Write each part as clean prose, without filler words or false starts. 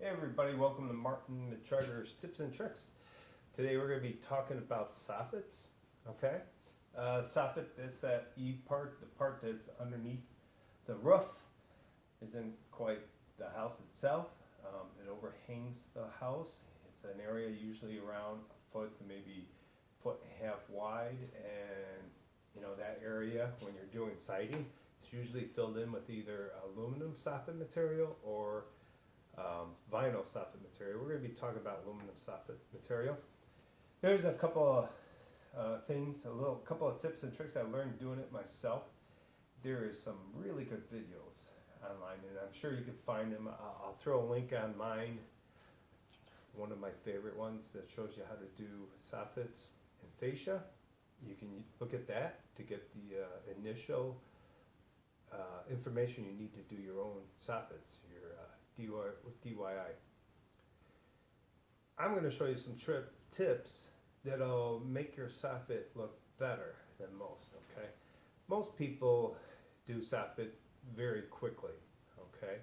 Hey everybody, welcome to Martin the Treasurer's Tips and Tricks. Today we're going to be talking about soffits, okay? Soffit, that's that E part, the part that's underneath the roof. Isn't quite the house itself. It overhangs the house. It's an area usually around a foot to maybe foot and a half wide, and that area when you're doing siding, it's usually filled in with either aluminum soffit material or vinyl soffit material. We're going to be talking about aluminum soffit material. There's a couple of things, couple of tips and tricks I learned doing it myself. There is some really good videos online, and I'm sure you can find them. I'll throw a link on mine, one of my favorite ones that shows you how to do soffits and fascia. You can look at that to get the initial information you need to do your own soffits, your DIY. I'm going to show you some tips that'll make your soffit look better than most, okay? Most people do soffit very quickly, okay?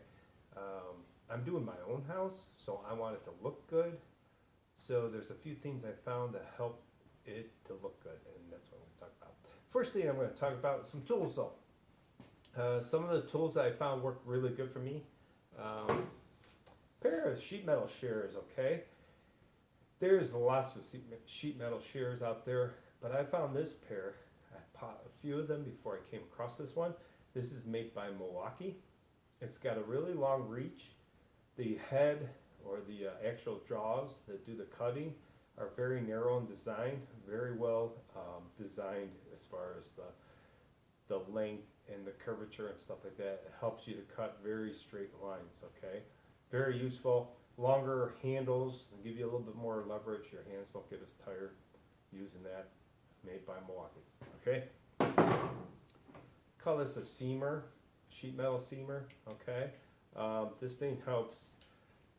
I'm doing my own house, so I want it to look good. So there's a few things I found that help it to look good, and that's what I'm going to talk about. First thing I'm going to talk about is some tools though. Some of the tools that I found work really good for me. Pair of sheet metal shears, okay? There's lots of sheet metal shears out there, but I found this pair. I bought a few of them before I came across this one. This is made by Milwaukee. It's got a really long reach. The head or the actual jaws that do the cutting are very narrow in design, very well designed as far as the length and the curvature and stuff like that. It helps you to cut very straight lines, okay? Very useful. Longer handles give you a little bit more leverage. Your hands don't get as tired using that. Made by Milwaukee, okay? Call this a seamer, sheet metal seamer, okay? This thing helps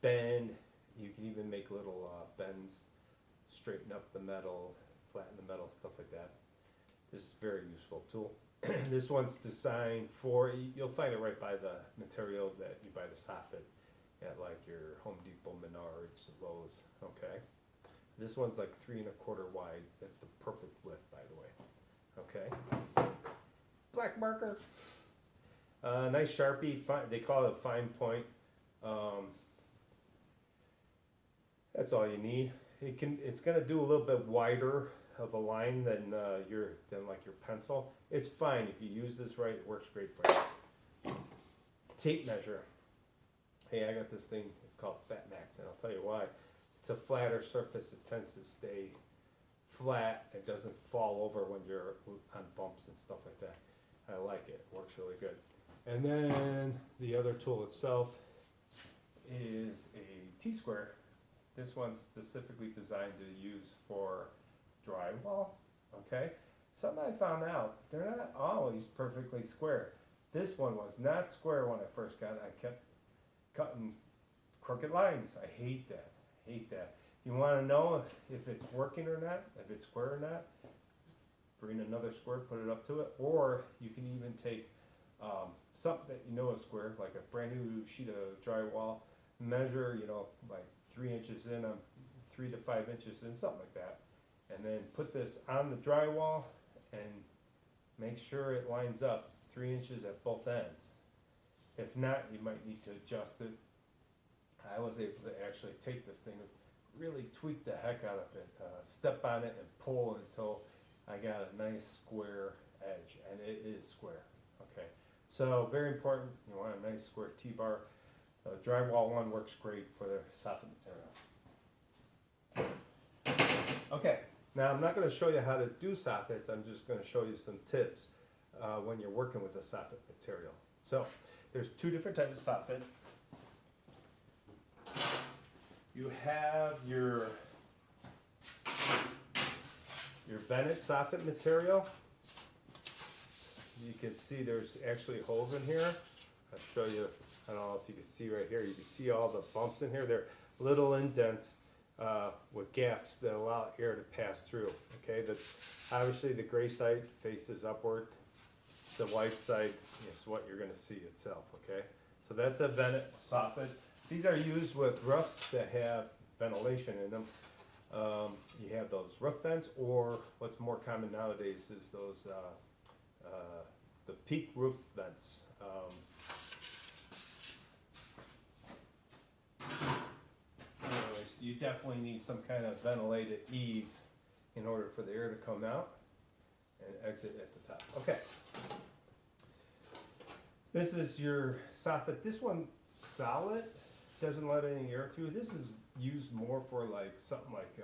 bend. You can even make little bends, straighten up the metal, flatten the metal, stuff like that. This is a very useful tool. This one's designed for, you'll find it right by the material that you buy the soffit at, like your Home Depot, Menards, Lowe's, okay? This one's like 3 1/4 wide. That's the perfect width, by the way, okay? Black marker. Nice Sharpie, they call it a fine point. That's all you need. It's gonna do a little bit wider of a line than like your pencil. It's fine if you use this right. It works great for you. Tape measure. Hey, I got this thing. It's called Fat Max, and I'll tell you why. It's a flatter surface. It tends to stay flat. It doesn't fall over when you're on bumps and stuff like that. I like it. It works really good. And then the other tool itself is a T-square. This one's specifically designed to use for drywall, okay? Something I found out, they're not always perfectly square. This one was not square when I first got it. I kept cutting crooked lines. I hate that, You wanna know if it's working or not, if it's square or not, bring another square, put it up to it, or you can even take something that you know is square, like a brand new sheet of drywall, measure, like 3 inches in, 3 to 5 inches in, something like that. And then put this on the drywall and make sure it lines up 3 inches at both ends. If not, you might need to adjust it. I was able to actually take this thing and really tweak the heck out of it, step on it and pull until I got a nice square edge, and it is square, okay? So very important, you want a nice square T-bar. Drywall one works great for the soffit material. Okay, now I'm not going to show you how to do soffits. I'm just going to show you some tips when you're working with the soffit material. So there's 2 different types of soffit. You have your Bennett soffit material. You can see there's actually holes in here. I'll show you. I don't know if you can see right here. You can see all the bumps in here. They're little indents with gaps that allow air to pass through. Okay, obviously the gray side faces upward. The white side is what you're going to see itself. Okay, so that's a Bennett soffit. These are used with roofs that have ventilation in them. You have those roof vents, or what's more common nowadays is those the peak roof vents. Anyways, you definitely need some kind of ventilated eave in order for the air to come out and exit at the top. Okay. This is your soffit. This one's solid, doesn't let any air through. This is used more for like something like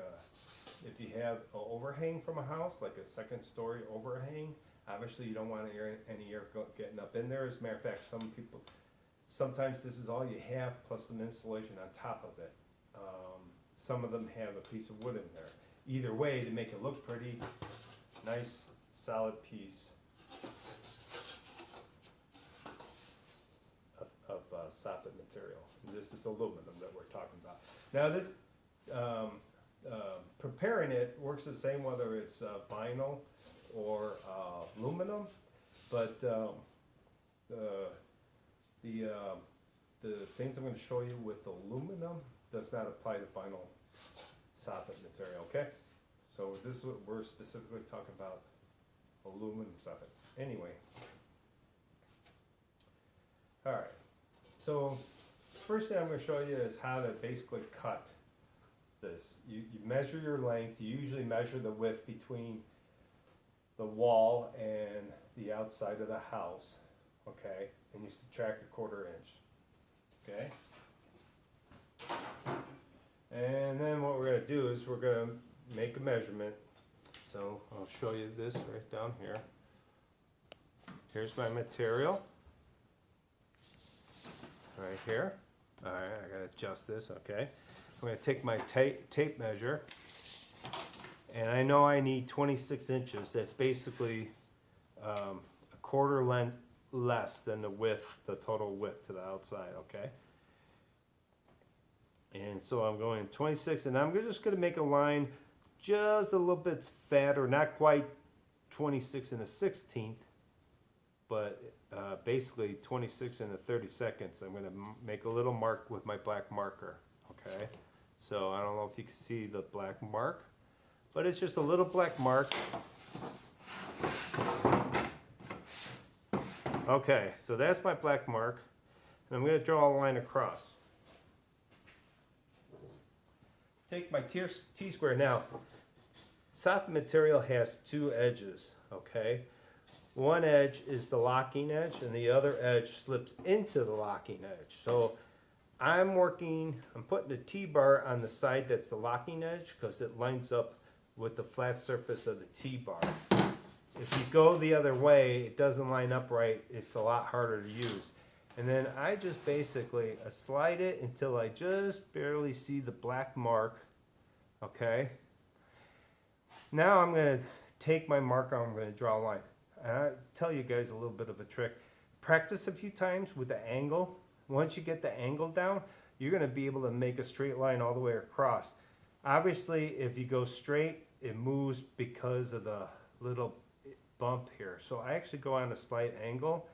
if you have an overhang from a house, like a second story overhang. Obviously you don't want any air getting up in there. As a matter of fact, sometimes this is all you have plus some insulation on top of it. Some of them have a piece of wood in there. Either way, to make it look pretty, nice solid piece of soffit material. And this is aluminum that we're talking about. Now this, preparing it works the same whether it's vinyl or aluminum, but the things I'm going to show you with aluminum does not apply to vinyl soffit material, okay? So this is what we're specifically talking about, aluminum soffit. Anyway, all right. So first thing I'm going to show you is how to basically cut this. You measure your length. You usually measure the width between the wall and the outside of the house, okay? And you subtract a 1/4 inch, okay? And then what we're going to do is we're going to make a measurement. So I'll show you this right down here. Here's my material. Right here. All right, I gotta adjust this, okay. I'm gonna take my tape measure, and I know I need 26 inches. That's basically a 1/4 length less than the width, the total width to the outside, okay. And so I'm going 26, and I'm just gonna make a line just a little bit fatter, not quite 26 1/16, but basically 26 1/32. I'm going to make a little mark with my black marker, okay? So I don't know if you can see the black mark, but it's just a little black mark. Okay, so that's my black mark, and I'm going to draw a line across. Take my T-square. Now, soffit material has 2 edges, okay? One edge is the locking edge, and the other edge slips into the locking edge. So I'm putting the T-bar on the side that's the locking edge because it lines up with the flat surface of the T-bar. If you go the other way, it doesn't line up right. It's a lot harder to use. And then I just basically slide it until I just barely see the black mark, okay? Now I'm going to take my marker, I'm going to draw a line. And I'll tell you guys a little bit of a trick. Practice a few times with the angle. Once you get the angle down, you're going to be able to make a straight line all the way across. Obviously, if you go straight, it moves because of the little bump here. So I actually go on a slight angle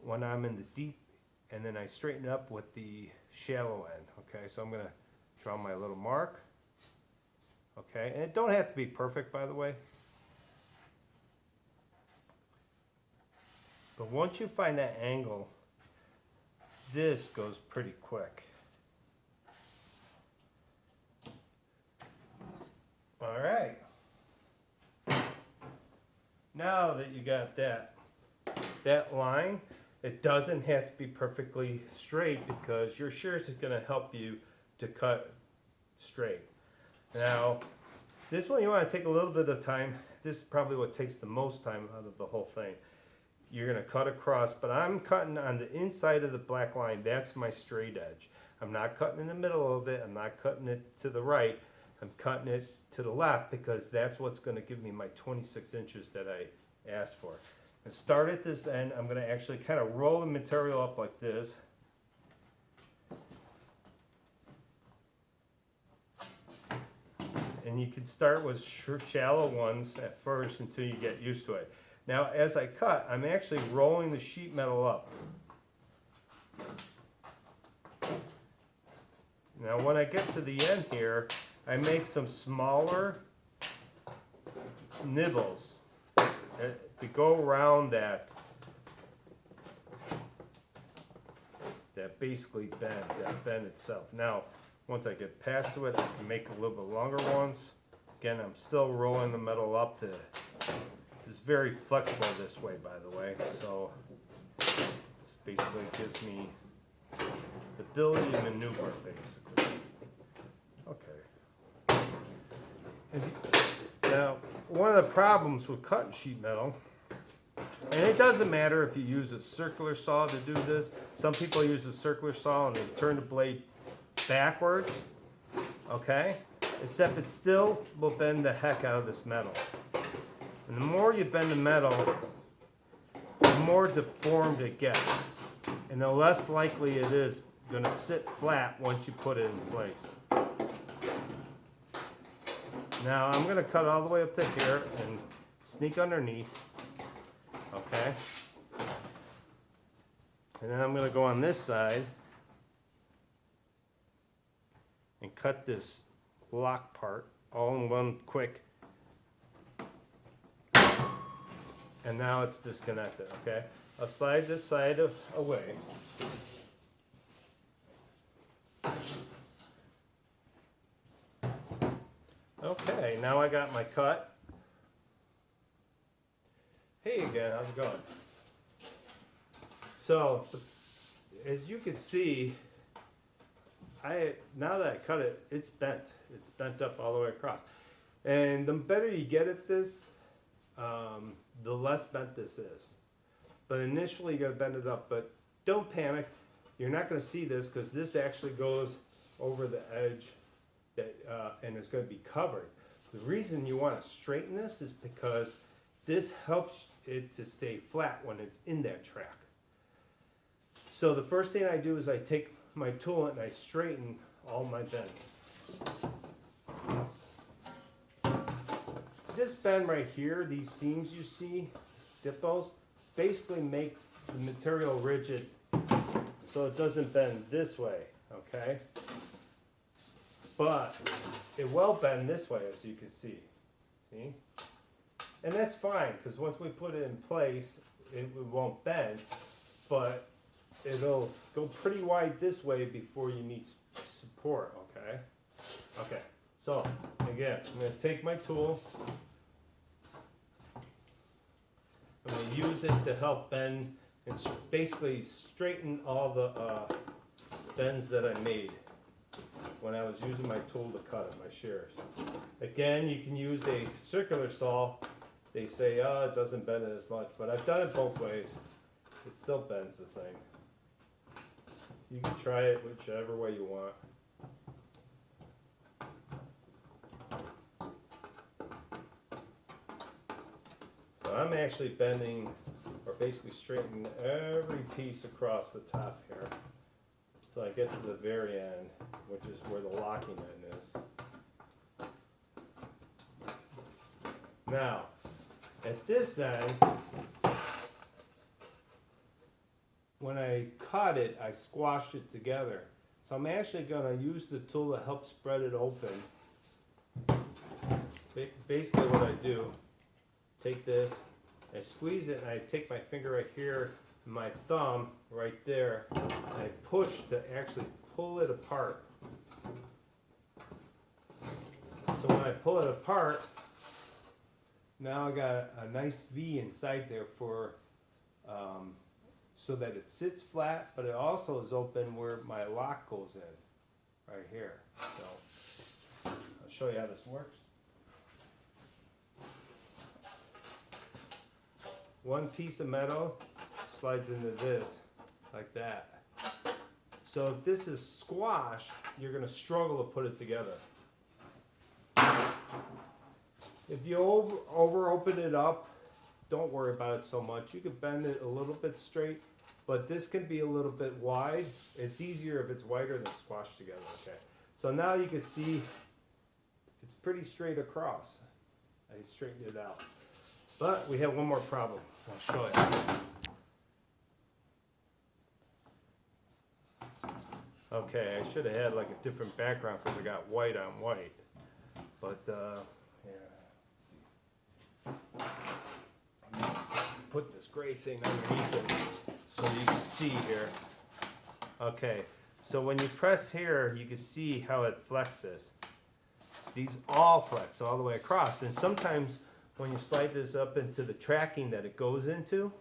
when I'm in the deep, and then I straighten up with the shallow end. Okay, so I'm going to draw my little mark. Okay, and it don't have to be perfect, by the way. But once you find that angle, this goes pretty quick. All right. Now that you got that line, it doesn't have to be perfectly straight because your shears is going to help you to cut straight. Now, this one you want to take a little bit of time. This is probably what takes the most time out of the whole thing. You're going to cut across, but I'm cutting on the inside of the black line. That's my straight edge. I'm not cutting in the middle of it. I'm not cutting it to the right. I'm cutting it to the left because that's what's going to give me my 26 inches that I asked for. And start at this end. I'm going to actually kind of roll the material up like this. And you can start with shallow ones at first until you get used to it. Now, as I cut, I'm actually rolling the sheet metal up. Now when I get to the end here, I make some smaller nibbles to go around that basically bend itself. Now, once I get past to it, I can make a little bit longer ones. Again, I'm still rolling the metal up to, it's very flexible this way, by the way. So this basically gives me the ability to maneuver, basically. Okay. Now, one of the problems with cutting sheet metal, and it doesn't matter if you use a circular saw to do this. Some people use a circular saw and they turn the blade backwards, okay? Except it still will bend the heck out of this metal. And the more you bend the metal, the more deformed it gets. And the less likely it is gonna sit flat once you put it in place. Now I'm gonna cut all the way up to here and sneak underneath. Okay, and then I'm going to go on this side and cut this lock part all in one quick, and now it's disconnected. Okay, I'll slide this side away. Okay, now I got my cut. Hey again, how's it going? So, as you can see, now that I cut it, it's bent. It's bent up all the way across. And the better you get at this, the less bent this is. But initially you gotta bend it up, but don't panic. You're not gonna see this because this actually goes over the edge and it's gonna be covered. The reason you wanna straighten this is because this helps it to stay flat when it's in that track. So the first thing I do is I take my tool and I straighten all my bends. This bend right here, these seams you see, dippos, basically make the material rigid so it doesn't bend this way, okay? But it will bend this way, as you can see. See? And that's fine, because once we put it in place, it won't bend, but it'll go pretty wide this way before you need support, okay? Okay, so again, I'm going to take my tool. I'm going to use it to help bend and basically straighten all the bends that I made when I was using my tool to cut it, my shears. Again, you can use a circular saw. They say, oh, it doesn't bend it as much, but I've done it both ways. It still bends the thing. You can try it whichever way you want. So I'm actually bending, or basically straightening every piece across the top here. So I get to the very end, which is where the locking end is. Now, at this end, when I cut it, I squashed it together. So I'm actually going to use the tool to help spread it open. Basically what I do, take this, I squeeze it, and I take my finger right here, and my thumb right there, and I push to actually pull it apart. So when I pull it apart, now I got a nice V inside there for so that it sits flat, but it also is open where my lock goes in, right here. So I'll show you how this works. One piece of metal slides into this, like that. So if this is squashed, you're going to struggle to put it together. If you over open it up, don't worry about it so much. You can bend it a little bit straight, but this can be a little bit wide. It's easier if it's wider than squashed together, okay? So now you can see it's pretty straight across. I straightened it out. But we have one more problem. I'll show you. Okay, I should have had like a different background because I got white on white. But, yeah, let's see. Put this gray thing underneath it so you can see here. Okay, so when you press here, you can see how it flexes. These all flex all the way across. And sometimes when you slide this up into the tracking that it goes into,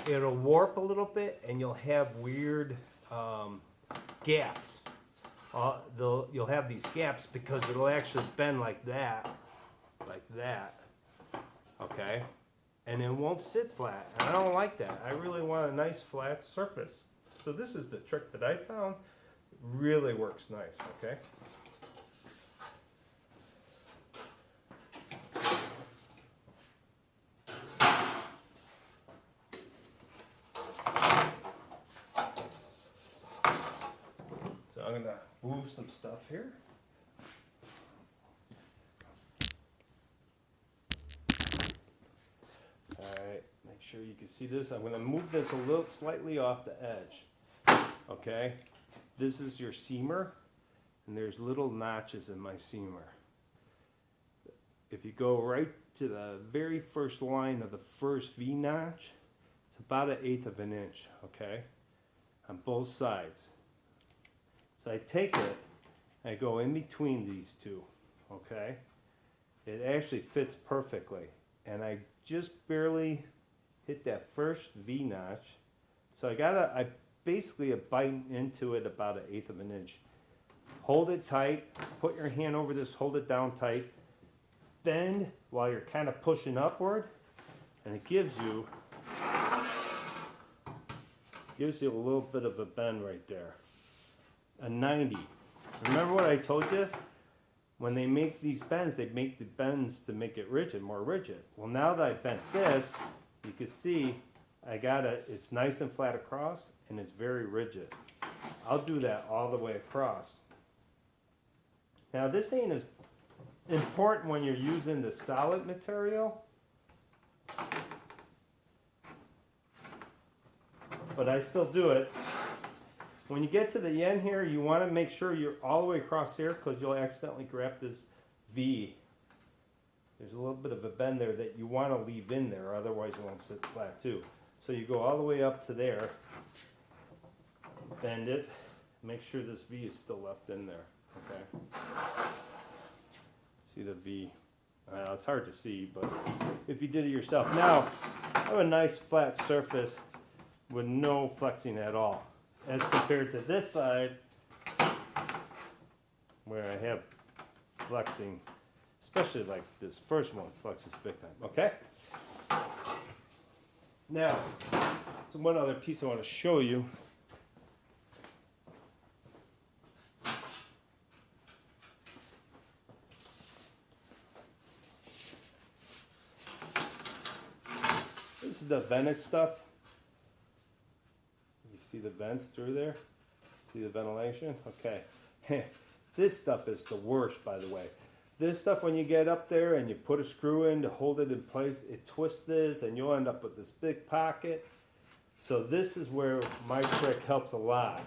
it'll warp a little bit and you'll have weird gaps. You'll have these gaps because it'll actually bend like that, okay? And it won't sit flat, and I don't like that. I really want a nice flat surface. So this is the trick that I found. It really works nice, okay? So I'm gonna move some stuff here. Alright, make sure you can see this. I'm gonna move this a little slightly off the edge. Okay? This is your seamer, and there's little notches in my seamer. If you go right to the very first line of the first V notch, it's about 1/8 of an inch, okay? On both sides. So I take it, I go in between these two, okay? It actually fits perfectly. And I just barely hit that first V notch. So I basically bite into it about 1/8 of an inch. Hold it tight, put your hand over this, hold it down tight. Bend while you're kind of pushing upward, and it gives you a little bit of a bend right there. A 90. Remember what I told you? When they make these bends, they make the bends to make it rigid, more rigid. Well, now that I bent this, you can see it's nice and flat across, and it's very rigid. I'll do that all the way across. Now, this ain't as important when you're using the solid material, but I still do it. When you get to the end here, you want to make sure you're all the way across here because you'll accidentally grab this V. There's a little bit of a bend there that you want to leave in there, otherwise it won't sit flat too. So you go all the way up to there, bend it, make sure this V is still left in there, okay? See the V? It's hard to see, but if you did it yourself. Now, I have a nice flat surface with no flexing at all. As compared to this side, where I have flexing, especially like this first one flexes big time, okay? Now, so one other piece I want to show you. This is the vented stuff. You see the vents through there? See the ventilation? Okay. This stuff is the worst, by the way. This stuff, when you get up there and you put a screw in to hold it in place, it twists this and you'll end up with this big pocket. So this is where my trick helps a lot.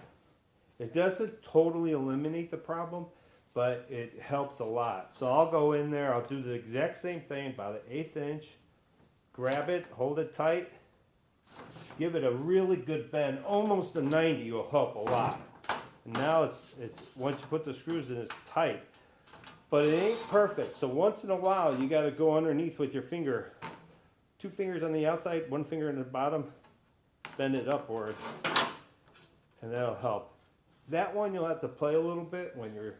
It doesn't totally eliminate the problem, but it helps a lot. So I'll go in there, I'll do the exact same thing, about 1/8 inch, grab it, hold it tight, give it a really good bend, almost a 90 will help a lot. And now it's once you put the screws in, it's tight. But it ain't perfect, so once in a while you gotta go underneath with your finger. 2 fingers on the outside, 1 finger in the bottom, bend it upward, and that'll help. That one you'll have to play a little bit when you're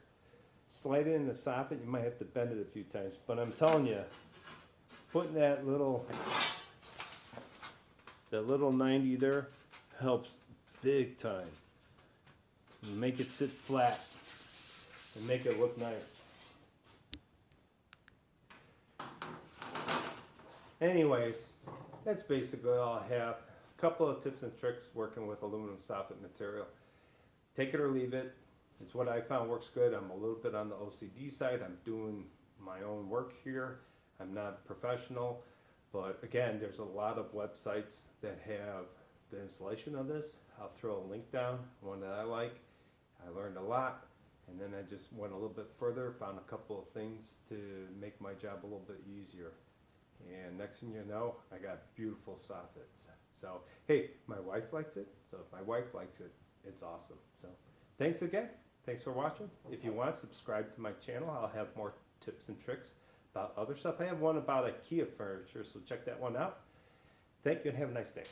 sliding in the soffit, you might have to bend it a few times. But I'm telling you, putting that little 90 there helps big time. Make it sit flat and make it look nice. Anyways, that's basically all I have. A couple of tips and tricks working with aluminum soffit material. Take it or leave it. It's what I found works good. I'm a little bit on the OCD side. I'm doing my own work here. I'm not professional. But again, there's a lot of websites that have the installation of this, I'll throw a link down, one that I like. I learned a lot, and then I just went a little bit further, found a couple of things to make my job a little bit easier. And next thing you know, I got beautiful soffits. So, hey, my wife likes it, so if my wife likes it, it's awesome. So, thanks again. Thanks for watching. If you want, subscribe to my channel. I'll have more tips and tricks about other stuff. I have one about IKEA furniture, so check that one out. Thank you and have a nice day.